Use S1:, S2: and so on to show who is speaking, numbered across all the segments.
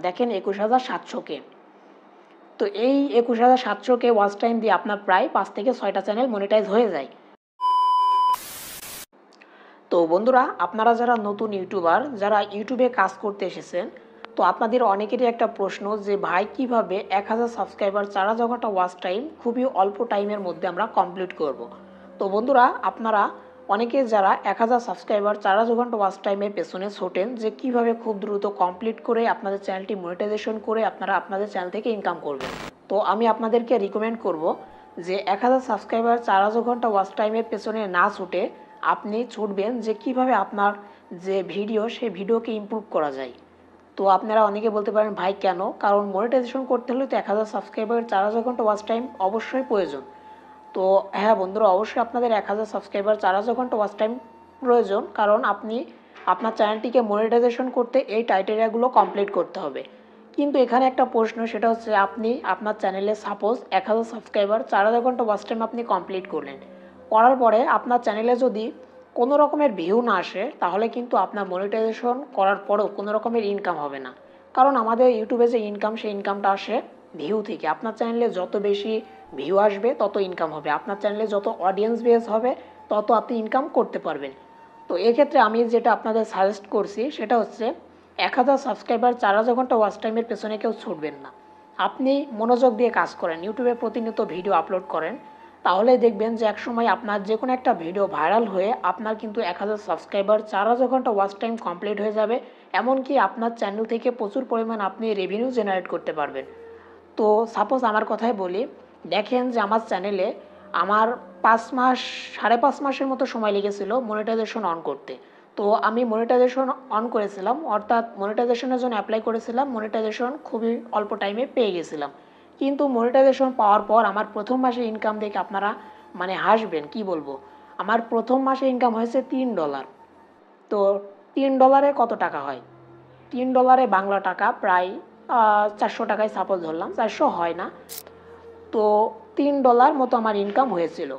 S1: দেখেন 21,700 কে। তো এই 21,700 কে ওয়াচ টাইম দিয়ে আপনার প্রায় 5 থেকে 6টা চ্যানেল মনিটাইজ হয়ে যায়। তো বন্ধুরা, আপনারা যারা নতুন ইউটিউবার, যারা ইউটিউবে কাজ করতে এসেছেন, তো আপনাদের অনেকেরই একটা প্রশ্ন যে ভাই কিভাবে 1000 সাবস্ক্রাইবার 4000 ঘন্টা ওয়াচ টাইম খুবই অল্প টাইমের মধ্যে আমরা কমপ্লিট করব। তো বন্ধুরা, আপনারা অনেকে যারা 1000 সাবস্ক্রাইবার 4000 ঘন্টা ওয়াচ টাইমের পেছনে ছোটেন যে কিভাবে খুব দ্রুত কমপ্লিট করে আপনাদের চ্যানেলটি মনিটাইজেশন করে আপনারা আপনাদের চ্যানেল থেকে ইনকাম করবেন। তো আমি আপনাদেরকে রিকমেন্ড করব যে 1000 সাবস্ক্রাইবার 4000 ঘন্টা ওয়াচ টাইমের পেছনে না ছুটে আপনি ছুটবেন যে কিভাবে আপনার যে ভিডিও সেই ভিডিওকে ইমপ্রুভ করা যায়। তো আপনারা অনেকে বলতে পারেন ভাই কেন, কারণ মনিটাইজেশন করতে হলে তো 1000 সাবস্ক্রাইবার 4000 ঘন্টা ওয়াচ টাইম অবশ্যই প্রয়োজন। তো হ্যাঁ বন্ধুরা, অবশ্যই আপনাদের 1000 সাবস্ক্রাইবার 4000 ঘন্টা ওয়াচ টাইম প্রয়োজন, কারণ আপনি আপনার চ্যানেলটিকে মনিটাইজেশন করতে এই ক্রাইটেরিয়াগুলো কমপ্লিট করতে হবে। কিন্তু এখানে একটা প্রশ্ন, সেটা হচ্ছে আপনি আপনার চ্যানেলে সাপোজ 1000 সাবস্ক্রাইবার 4000 ঘন্টা ওয়াচ টাইম আপনি কমপ্লিট করলেন, করার পরে আপনার চ্যানেলে যদি কোনো রকমের ভিউ না আসে, তাহলে কিন্তু আপনার মনিটাইজেশন করার পরেও কোনো রকমের ইনকাম হবে না। কারণ আমাদের ইউটিউবে যে ইনকাম, সেই ইনকামটা আসে ভিউ থেকে। আপনার চ্যানেলে যত বেশি ভিউ আসবে তত ইনকাম হবে, আপনার চ্যানেলে যত অডিয়েন্স বেস হবে তত আপনি ইনকাম করতে পারবেন। তো এক্ষেত্রে আমি যেটা আপনাদের সাজেস্ট করছি সেটা হচ্ছে 1000 সাবস্ক্রাইবার 4000 ঘন্টা ওয়াচ টাইমের পেছনে কেউ ছুটবেন না। আপনি মনোযোগ দিয়ে কাজ করেন, ইউটিউবে প্রতিনিয়ত ভিডিও আপলোড করেন, তাহলে দেখবেন যে একসময় আপনার যে কোনো একটা ভিডিও ভাইরাল হয়ে আপনার কিন্তু 1000 সাবস্ক্রাইবার 4000 ঘন্টা ওয়াচ টাইম কমপ্লিট হয়ে যাবে। এমনকি আপনার চ্যানেল থেকে প্রচুর পরিমাণ আপনি রেভিনিউ জেনারেট করতে পারবেন। তো সাপোজ আমার কথাই বলি, দেখেন যে আমার চ্যানেলে আমার 5 মাস 5.5 মাসের মতো সময় লেগেছিল মনিটাইজেশন অন করতে। তো আমি মনিটাইজেশন অন করেছিলাম, অর্থাৎ মনিটাইজেশনের জন্য অ্যাপ্লাই করেছিলাম, মনিটাইজেশন খুবই অল্প টাইমে পেয়ে গেছিলাম। কিন্তু মনিটাইজেশন পাওয়ার পর আমার প্রথম মাসে ইনকাম দেখে আপনারা মানে হাসবেন, কি বলবো। আমার প্রথম মাসে ইনকাম হয়েছে $3। তো $3 কত টাকা হয়? $3 বাংলা টাকা প্রায় 400 টাকায় সাপোজ ধরলাম, 400 হয় না, তো $3 মতো আমার ইনকাম হয়েছিল।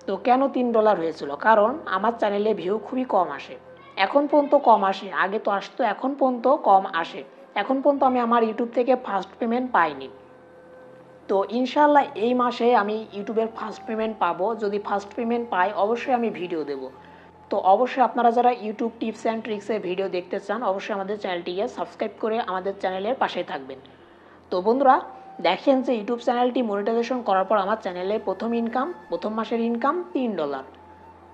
S1: তো কেন $3 হয়েছিল? কারণ আমার চ্যানেলে ভিউ খুবই কম আসে, এখন পর্যন্ত কম আসে, আগে তো আসতো, এখন পর্যন্ত কম আসে। এখন পর্যন্ত আমি আমার ইউটিউব থেকে ফার্স্ট পেমেন্ট পাইনি। তো ইনশাল্লাহ এই মাসে আমি ইউটিউবের ফার্স্ট পেমেন্ট পাবো। যদি ফার্স্ট পেমেন্ট পাই অবশ্যই আমি ভিডিও দেব। তো অবশ্যই আপনারা যারা ইউটিউব টিপস অ্যান্ড ট্রিক্সের ভিডিও দেখতে চান, অবশ্যই আমাদের চ্যানেলটিকে সাবস্ক্রাইব করে আমাদের চ্যানেলের পাশে থাকবেন। তো বন্ধুরা, দেখেন যে ইউটিউব চ্যানেলটি মনিটাইজেশন করার পর আমার চ্যানেলে প্রথম মাসের ইনকাম $3।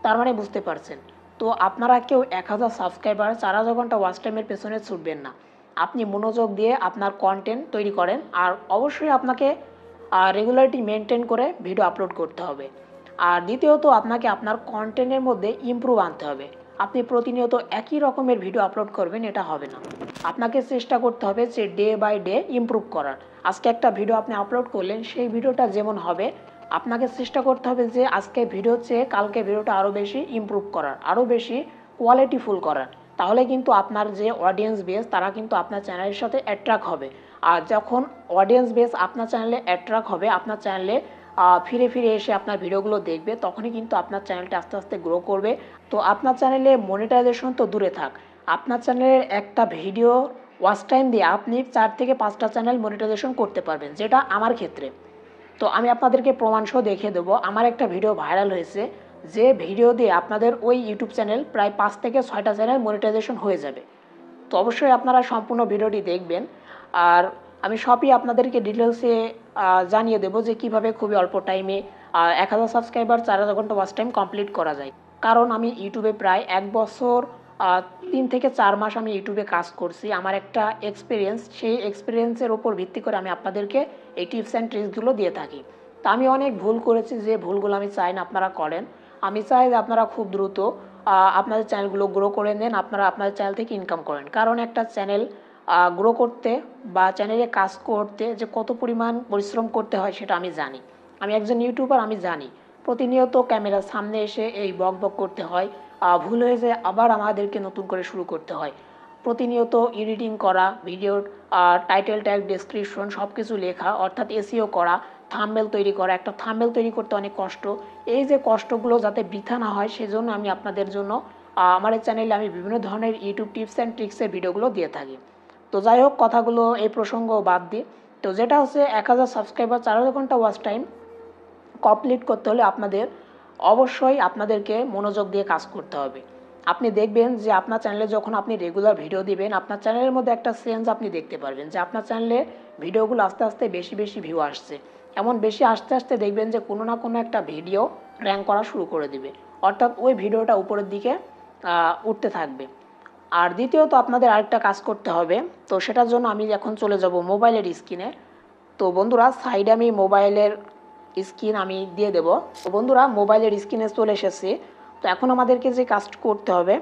S1: তার মানে বুঝতে পারছেন। তো আপনারা কেউ 1000 সাবস্ক্রাইবার 4000 ঘন্টা ওয়াচ টাইমের পেছনে ছুটবেন না। আপনি মনোযোগ দিয়ে আপনার কন্টেন্ট তৈরি করেন, আর অবশ্যই আপনাকে রেগুলারিটি মেনটেন করে ভিডিও আপলোড করতে হবে। আর দ্বিতীয়ত আপনাকে আপনার কন্টেন্টের মধ্যে ইমপ্রুভ আনতে হবে। আপনি প্রতিনিয়ত একই রকমের ভিডিও আপলোড করবেন, এটা হবে না। আপনাকে চেষ্টা করতে হবে যে ডে বাই ডে ইমপ্রুভ করার। আজকে একটা ভিডিও আপনি আপলোড করলেন, সেই ভিডিওটা যেমন হবে আপনাকে চেষ্টা করতে হবে যে আজকে ভিডিওর চেয়ে কালকে ভিডিওটা আরও বেশি ইমপ্রুভ করার, আরও বেশি কোয়ালিটিফুল করার। তাহলে কিন্তু আপনার যে অডিয়েন্স বেস তারা কিন্তু আপনার চ্যানেলের সাথে অ্যাট্রাক্ট হবে। আর যখন অডিয়েন্স বেস আপনার চ্যানেলে অ্যাট্রাক্ট হবে, আপনার চ্যানেলে ফিরে ফিরে এসে আপনার ভিডিওগুলো দেখবে, তখনই কিন্তু আপনার চ্যানেলটা আস্তে আস্তে গ্রো করবে। তো আপনার চ্যানেলে মনিটাইজেশন তো দূরে থাক, আপনার চ্যানেলের একটা ভিডিও ওয়াচ টাইম দিয়ে আপনি 4 থেকে 5টা চ্যানেল মনিটাইজেশন করতে পারবেন, যেটা আমার ক্ষেত্রে। তো আমি আপনাদেরকে প্রমাণসহ দেখিয়ে দেবো। আমার একটা ভিডিও ভাইরাল হয়েছে, যে ভিডিও দিয়ে আপনাদের ওই ইউটিউব চ্যানেল প্রায় 5 থেকে 6টা চ্যানেল মনিটাইজেশন হয়ে যাবে। তো অবশ্যই আপনারা সম্পূর্ণ ভিডিওটি দেখবেন, আর আমি সবই আপনাদেরকে ডিটেলসে জানিয়ে দেবো যে কিভাবে খুবই অল্প টাইমে 1000 সাবস্ক্রাইবার 4000 ঘন্টা ওয়াচ টাইম কমপ্লিট করা যায়। কারণ আমি ইউটিউবে প্রায় 1 বছর 3 থেকে 4 মাস আমি ইউটিউবে কাজ করছি। আমার একটা এক্সপিরিয়েন্স, সেই এক্সপিরিয়েন্সের ওপর ভিত্তি করে আমি আপনাদেরকে এই টিপস অ্যান্ড ট্রিক্সগুলো দিয়ে থাকি। তা আমি অনেক ভুল করেছি, যে ভুলগুলো আমি চাই না আপনারা করেন। আমি চাই যে আপনারা খুব দ্রুত আপনাদের চ্যানেলগুলো গ্রো করে নেন, আপনারা আপনাদের চ্যানেল থেকে ইনকাম করেন। কারণ একটা চ্যানেল গ্রো করতে বা চ্যানেলে কাজ করতে যে কত পরিমাণ পরিশ্রম করতে হয় সেটা আমি জানি। আমি একজন ইউটিউবার, আমি জানি প্রতিনিয়ত ক্যামেরার সামনে এসে এই বক বক করতে হয়, ভুল হয়ে যায় আবার আমাদেরকে নতুন করে শুরু করতে হয়। প্রতিনিয়ত এডিটিং করা, ভিডিওর টাইটেল ট্যাগ ডেসক্রিপশন সব কিছু লেখা, অর্থাৎ এসইও করা, থাম্বনেল তৈরি করা, একটা থাম্বনেল তৈরি করতে অনেক কষ্ট। এই যে কষ্টগুলো যাতে বৃথা না হয় সেজন্য আমি আপনাদের জন্য আমার এই চ্যানেলে আমি বিভিন্ন ধরনের ইউটিউব টিপস অ্যান্ড ট্রিক্সের ভিডিওগুলো দিয়ে থাকি। তো তো যাই হোক, কথাগুলো এই প্রসঙ্গ বাদ দিই। তো যেটা হচ্ছে 1000 সাবস্ক্রাইবার 4000 ঘন্টা ওয়াচ টাইম কমপ্লিট করতে হলে অবশ্যই আপনাদেরকে মনোযোগ দিয়ে কাজ করতে হবে। আপনি দেখবেন যে আপনার চ্যানেলে যখন আপনি রেগুলার ভিডিও দিবেন, আপনার চ্যানেলের মধ্যে একটা চেঞ্জ আপনি দেখতে পারবেন যে আপনার চ্যানেলে ভিডিওগুলো আস্তে আস্তে বেশি বেশি ভিউ আসছে। এমন বেশি আসতে আসতে দেখবেন যে কোনো না কোনো একটা ভিডিও র্যাঙ্ক করা শুরু করে দিবে, অর্থাৎ ওই ভিডিওটা উপরের দিকে উঠতে থাকবে। আর দ্বিতীয়ত আপনাদের আরেকটা কাজ করতে হবে। তো সেটার জন্য আমি এখন চলে যাব মোবাইলের স্ক্রিনে। তো বন্ধুরা, সাইডে আমি মোবাইলের স্ক্রিন আমি দিয়ে দেব। তো বন্ধুরা, মোবাইলের স্ক্রিনে চলে এসেছি। তো এখন আমাদেরকে যে কাজ করতে হবে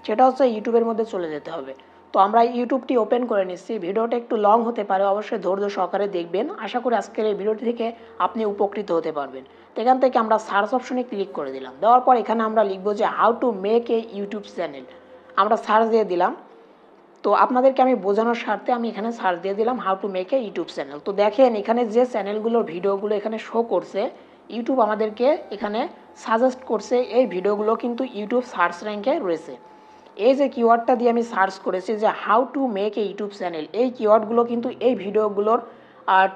S1: সেটা হচ্ছে ইউটিউবের মধ্যে চলে যেতে হবে। তো আমরা ইউটিউবটি ওপেন করে নিচ্ছি। ভিডিওটা একটু লং হতে পারে, অবশ্যই ধৈর্য সহকারে দেখবেন। আশা করি আজকের এই ভিডিওটি থেকে আপনি উপকৃত হতে পারবেন। তো এখান থেকে আমরা সার্চ অপশনে ক্লিক করে দিলাম। দেওয়ার পর এখানে আমরা লিখবো যে how to make a YouTube channel. আমরা সার্চ দিয়ে দিলাম। তো আপনাদেরকে আমি বোঝানোর স্বার্থে আমি এখানে সার্চ দিয়ে দিলাম how to make a YouTube channel. তো দেখেন এখানে যে চ্যানেলগুলোর ভিডিওগুলো এখানে শো করছে, ইউটিউব আমাদেরকে এখানে সাজেস্ট করছে এই ভিডিওগুলো কিন্তু ইউটিউব সার্চ র্যাঙ্কে রয়েছে। এই যে কিওয়ার্ডটা দিয়ে আমি সার্চ করেছি যে how to make a YouTube channel, এই কিওয়ার্ডগুলো কিন্তু এই ভিডিওগুলোর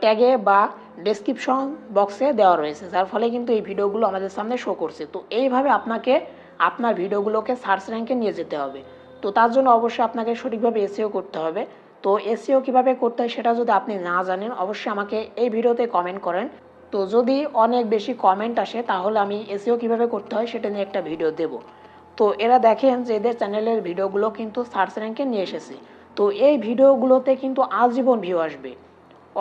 S1: ট্যাগে বা ডেসক্রিপশন বক্সে দেওয়া রয়েছে, যার ফলে কিন্তু এই ভিডিওগুলো আমাদের সামনে শো করছে। তো এইভাবে আপনাকে আপনার ভিডিওগুলোকে সার্চ র্যাঙ্কে নিয়ে যেতে হবে। তো তার জন্য অবশ্যই আপনাকে সঠিকভাবে এসইও করতে হবে। তো এসইও কীভাবে করতে হয় সেটা যদি আপনি না জানেন, অবশ্যই আমাকে এই ভিডিওতে কমেন্ট করেন। তো যদি অনেক বেশি কমেন্ট আসে তাহলে আমি এসইও কীভাবে করতে হয় সেটা নিয়ে একটা ভিডিও দেব। তো এরা দেখেন যে এদের চ্যানেলের ভিডিওগুলো কিন্তু সার্চ র্যাঙ্কে নিয়ে এসেছে। তো এই ভিডিওগুলোতে কিন্তু আজীবন ভিউ আসবে,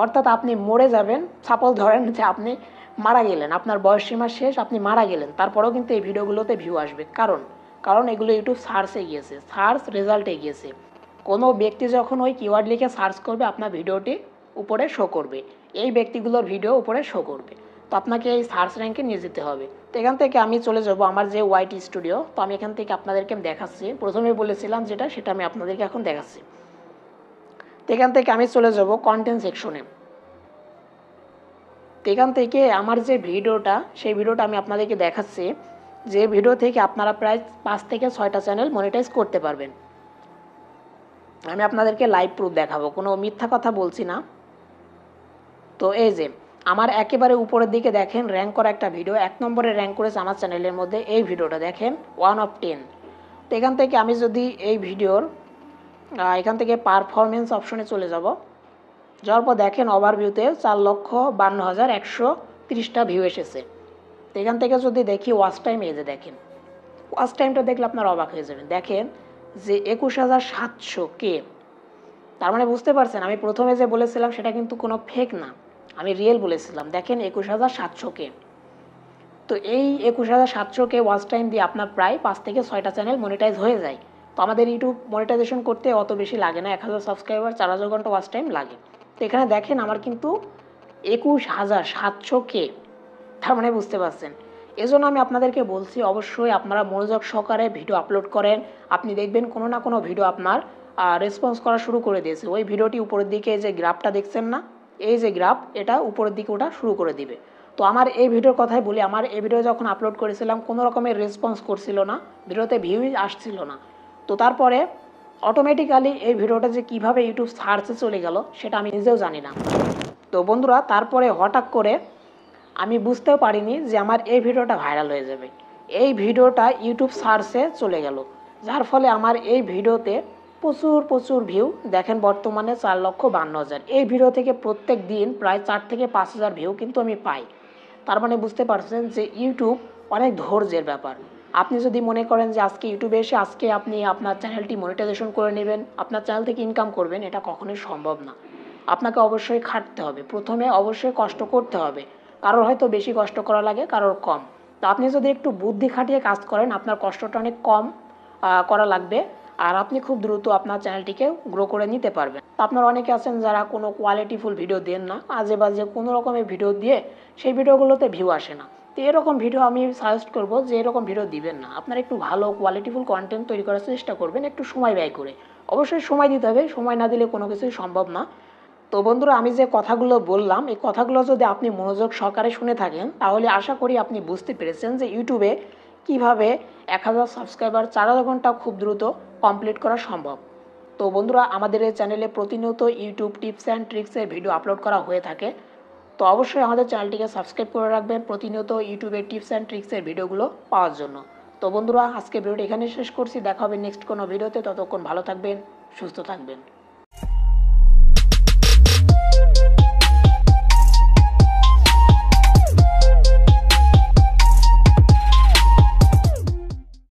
S1: অর্থাৎ আপনি মরে যাবেন। সাপোজ ধরেন যে আপনি মারা গেলেন, আপনার বয়সসীমা শেষ, আপনি মারা গেলেন, তারপরেও কিন্তু এই ভিডিওগুলোতে ভিউ আসবে। কারণ এগুলো ইউটিউব সার্চে গিয়েছে, সার্চ রেজাল্টে গিয়েছে। কোনো ব্যক্তি যখন ওই কিওয়ার্ড লিখে সার্চ করবে আপনার ভিডিওটি উপরে শো করবে, এই ব্যক্তিগুলোর ভিডিও উপরে শো করবে। তো আপনাকে এই সার্চ র্যাঙ্কে নিয়ে যেতে হবে। তো এখান থেকে আমি চলে যাব আমার যে ওয়াইটি স্টুডিও। তো আমি এখান থেকে আপনাদেরকে দেখাচ্ছি, প্রথমে বলেছিলাম সেটা আমি আপনাদেরকে এখন দেখাচ্ছি। তো এখান থেকে আমি চলে যাব কন্টেন্ট সেকশনে। তো এখান থেকে আমার যে ভিডিওটা, সেই ভিডিওটা আমি আপনাদেরকে দেখাচ্ছি, যে ভিডিও থেকে আপনারা প্রায় 5 থেকে 6টা চ্যানেল মনিটাইজ করতে পারবেন। আমি আপনাদেরকে লাইভ প্রুফ দেখাবো, কোনো মিথ্যা কথা বলছি না। তো এই যে আমার একেবারে উপরের দিকে দেখেন র্যাঙ্ক করা একটা ভিডিও, 1 নম্বরে র্যাঙ্ক করেছে আমার চ্যানেলের মধ্যে। এই ভিডিওটা দেখেন 1 of 10। তো এখান থেকে আমি যদি এই ভিডিওর এখান থেকে পারফরমেন্স অপশনে চলে যাব। যাওয়ার পর দেখেন ওভারভিউতে 4,52,130টা ভিউ এসেছে। তো এখান থেকে যদি দেখি ওয়াচ টাইম, এই যে দেখেন ওয়াচ টাইমটা দেখলে আপনার অবাক হয়ে যাবেন। দেখেন যে 21,700K। তার মানে বুঝতে পারছেন আমি প্রথমে যে বলেছিলাম সেটা কিন্তু কোনো ফেক না, আমি রিয়েল বলেছিলাম। দেখেন 21,700K। তো এই 21,700K ওয়াচ টাইম দিয়ে আপনার প্রায় 5 থেকে 6টা চ্যানেল মনিটাইজ হয়ে যায়। তো আমাদের ইউটিউব মনিটাইজেশন করতে অত বেশি লাগে না, 1000 সাবস্ক্রাইবার 4000 ঘন্টা ওয়াচ টাইম লাগে। তো এখানে দেখেন আমার কিন্তু 21,700K। তার মানে বুঝতে পারছেন। এজন্য আমি আপনাদেরকে বলছি অবশ্যই আপনারা মনোযোগ সহকারে ভিডিও আপলোড করেন। আপনি দেখবেন কোনো না কোনো ভিডিও আপনার রেসপন্স করা শুরু করে দিয়েছে। ওই ভিডিওটি উপরের দিকে যে গ্রাফটা দেখছেন না, এই যে গ্রাফ, এটা উপরের দিকে ওটা শুরু করে দিবে। তো আমার এই ভিডিওর কথাই বলি, আমার এই ভিডিও যখন আপলোড করেছিলাম কোনো রকমের রেসপন্স করছিল না, ভিডিওতে ভিউই আসছিল না। তো তারপরে অটোমেটিক্যালি এই ভিডিওটা যে কীভাবে ইউটিউব সার্চে চলে গেল সেটা আমি নিজেও জানি না। তো বন্ধুরা, তারপরে হঠাৎ করে আমি বুঝতেও পারিনি যে আমার এই ভিডিওটা ভাইরাল হয়ে যাবে। এই ভিডিওটা ইউটিউব সার্চে চলে গেল, যার ফলে আমার এই ভিডিওতে প্রচুর ভিউ। দেখেন বর্তমানে 4,52,000। এই ভিডিও থেকে প্রত্যেক দিন প্রায় 4 থেকে 5,000 ভিউ কিন্তু আমি পাই। তার মানে বুঝতে পারছেন যে ইউটিউব অনেক ধৈর্যের ব্যাপার। আপনি যদি মনে করেন যে আজকে ইউটিউবে এসে আজকে আপনি আপনার চ্যানেলটি মনিটাইজেশন করে নেবেন, আপনার চ্যানেল থেকে ইনকাম করবেন, এটা কখনোই সম্ভব না। আপনাকে অবশ্যই খাটতে হবে, প্রথমে অবশ্যই কষ্ট করতে হবে। কারোর হয়তো বেশি কষ্ট করা লাগে, কারোর কম। তো আপনি যদি একটু বুদ্ধি খাটিয়ে কাজ করেন, আপনার কষ্টটা অনেক কম করা লাগবে, আর আপনি খুব দ্রুত আপনার চ্যানেলটিকে গ্রো করে নিতে পারবেন। আপনার অনেকে আছেন যারা কোনো কোয়ালিটিফুল ভিডিও দেন না, আজে বাজে কোনো রকমের ভিডিও দিয়ে সেই ভিডিওগুলোতে ভিউ আসে না। তো এরকম ভিডিও আমি সাজেস্ট করবো যে এরকম ভিডিও দিবেন না। আপনারা একটু ভালো কোয়ালিটিফুল কন্টেন্ট তৈরি করার চেষ্টা করবেন, একটু সময় ব্যয় করে। অবশ্যই সময় দিতে হবে, সময় না দিলে কোনো কিছুই সম্ভব না। তো বন্ধুরা, আমি যে কথাগুলো বললাম, এই কথাগুলো যদি আপনি মনোযোগ সহকারে শুনে থাকেন তাহলে আশা করি আপনি বুঝতে পেরেছেন যে ইউটিউবে কিভাবে 1000 সাবস্ক্রাইবার 4000 ঘন্টা খুব দ্রুত কমপ্লিট করা সম্ভব। তো তো বন্ধুরা, আমাদের এই চ্যানেলে প্রতিনিয়ত ইউটিউব টিপস অ্যান্ড ট্রিক্সের ভিডিও আপলোড করা হয়ে থাকে। তো অবশ্যই আমাদের চ্যানেলটিকে সাবস্ক্রাইব করে রাখবেন প্রতিনিয়ত ইউটিউবের টিপস অ্যান্ড ট্রিক্সের ভিডিওগুলো পাওয়ার জন্য। তো বন্ধুরা, আজকে ভিডিওটি এখানে শেষ করছি। দেখা হবে নেক্সট কোনো ভিডিওতে। ততক্ষণ ভালো থাকবেন, সুস্থ থাকবেন।